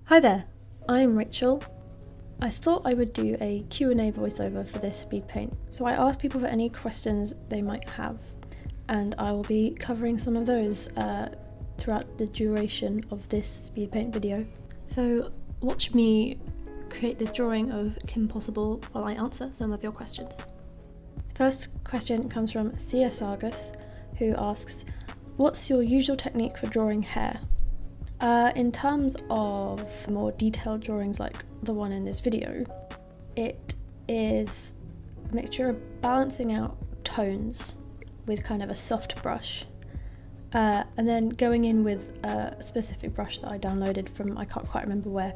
Hi there, I'm Rachel. I thought I would do a Q&A voiceover for this Speedpaint, so I asked people for any questions they might have, and I will be covering some of those throughout the duration of this Speedpaint video. So watch me create this drawing of Kim Possible while I answer some of your questions. First question comes from Sia Sargus, who asks, what's your usual technique for drawing hair? In terms of more detailed drawings like the one in this video, it is a mixture of balancing out tones with kind of a soft brush, and then going in with a specific brush that I downloaded from, I can't quite remember where,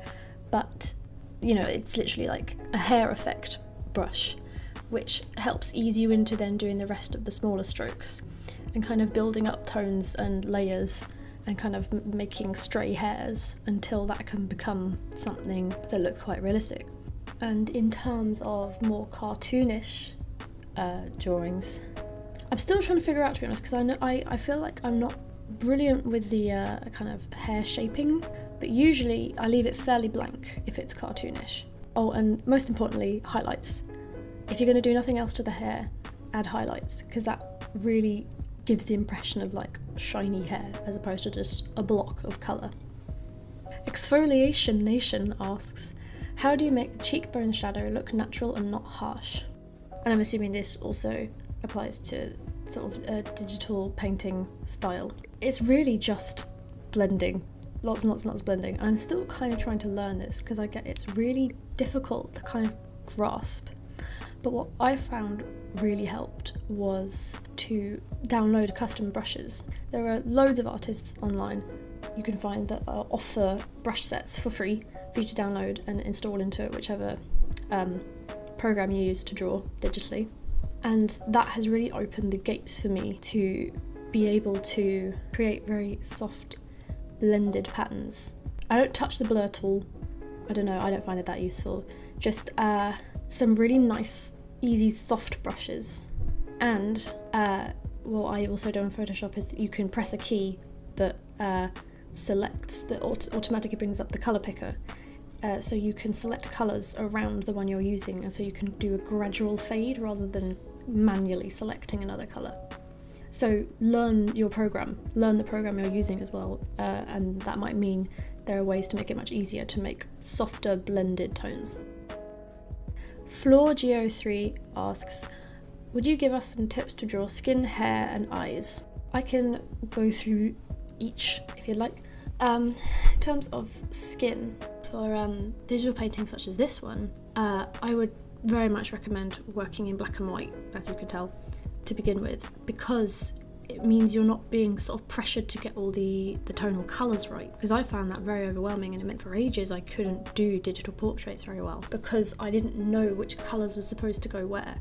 but you know, it's literally like a hair effect brush, which helps ease you into then doing the rest of the smaller strokes and kind of building up tones and layers and kind of making stray hairs until that can become something that looks quite realistic. And in terms of more cartoonish drawings, I'm still trying to figure out, to be honest, because I feel like I'm not brilliant with the kind of hair shaping, but usually I leave it fairly blank if it's cartoonish. Oh, and most importantly, highlights. If you're going to do nothing else to the hair, add highlights, because that really gives the impression of like shiny hair as opposed to just a block of colour. Exfoliation Nation asks, how do you make the cheekbone shadow look natural and not harsh? And I'm assuming this also applies to sort of a digital painting style. It's really just blending, lots and lots and lots of blending. I'm still kind of trying to learn this because I get it's really difficult to kind of grasp. But what I found really helped was to download custom brushes. There are loads of artists online you can find that offer brush sets for free for you to download and install into whichever program you use to draw digitally. And that has really opened the gates for me to be able to create very soft blended patterns. I don't touch the blur tool. I don't know, I don't find it that useful. Just some really nice, easy, soft brushes. And what I also do in Photoshop is that you can press a key that selects, that automatically brings up the colour picker. So you can select colours around the one you're using, and so you can do a gradual fade rather than manually selecting another colour. So learn your program, learn the program you're using as well, and that might mean there are ways to make it much easier to make softer blended tones. FloorGeo3 asks, would you give us some tips to draw skin, hair and eyes? I can go through each if you'd like. In terms of skin, for digital painting such as this one, I would very much recommend working in black and white, as you can tell, to begin with, because it means you're not being sort of pressured to get all the tonal colours right, because I found that very overwhelming, and it meant for ages I couldn't do digital portraits very well because I didn't know which colours were supposed to go where.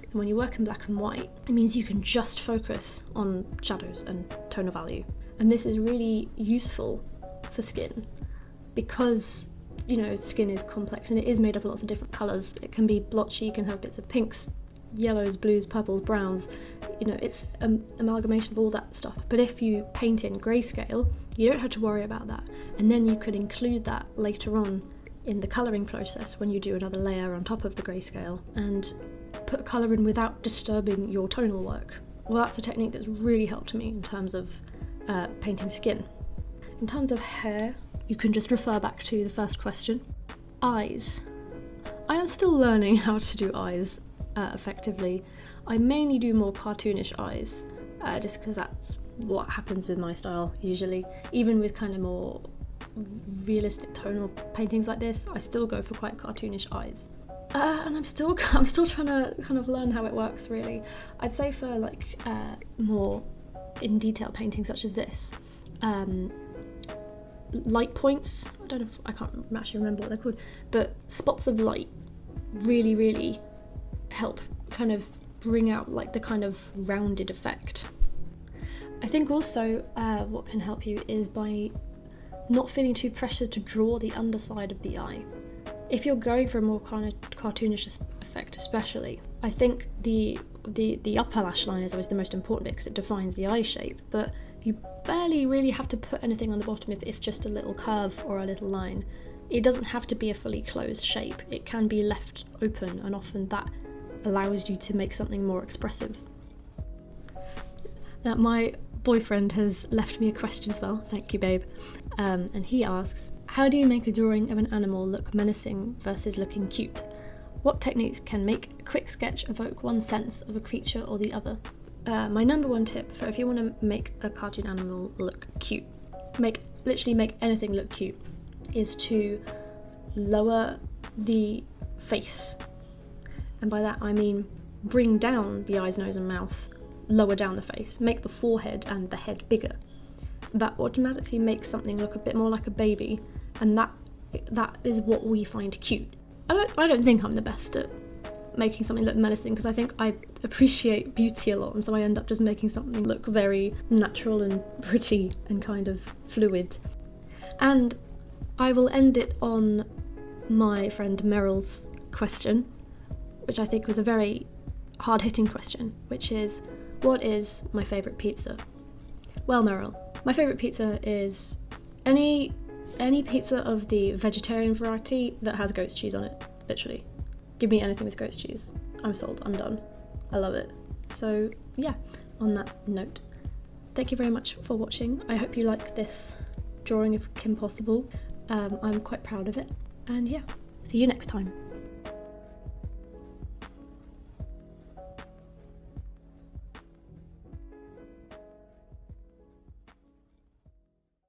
And when you work in black and white, it means you can just focus on shadows and tonal value. And this is really useful for skin because, you know, skin is complex and it is made up of lots of different colours. It can be blotchy, you can have bits of pinks, yellows, blues, purples, browns, you know, it's an amalgamation of all that stuff. But if you paint in grayscale, you don't have to worry about that. And then you could include that later on in the colouring process when you do another layer on top of the grayscale and put colour in without disturbing your tonal work. Well, that's a technique that's really helped me in terms of painting skin. In terms of hair, you can just refer back to the first question. Eyes. I am still learning how to do eyes effectively. I mainly do more cartoonish eyes, just because that's what happens with my style usually. Even with kind of more realistic tonal paintings like this, I still go for quite cartoonish eyes. And I'm still trying to kind of learn how it works really. I'd say for like more in detail paintings such as this, light points, I can't actually remember what they're called, but spots of light really help kind of bring out like the kind of rounded effect. I think also what can help you is by not feeling too pressured to draw the underside of the eye. If you're going for a more kind of cartoonish effect especially, I think the upper lash line is always the most important bit because it defines the eye shape, but you barely really have to put anything on the bottom if just a little curve or a little line. It doesn't have to be a fully closed shape. It can be left open, and often that allows you to make something more expressive. Now, my boyfriend has left me a question as well, thank you babe, and he asks, how do you make a drawing of an animal look menacing versus looking cute? What techniques can make a quick sketch evoke one sense of a creature or the other? My number one tip for if you want to make a cartoon animal look cute, literally make anything look cute, is to lower the face. And by that I mean bring down the eyes, nose and mouth, lower down the face, make the forehead and the head bigger. That automatically makes something look a bit more like a baby, and that is what we find cute. I don't think I'm the best at making something look menacing, because I think I appreciate beauty a lot, and so I end up just making something look very natural and pretty and kind of fluid. And I will end it on my friend Meryl's question, which I think was a very hard-hitting question, which is, what is my favourite pizza? Well, Meryl, my favourite pizza is any pizza of the vegetarian variety that has goat's cheese on it, literally. Give me anything with goat's cheese. I'm sold, I'm done. I love it. So yeah, on that note, thank you very much for watching. I hope you like this drawing of Kim Possible. I'm quite proud of it. And yeah, see you next time.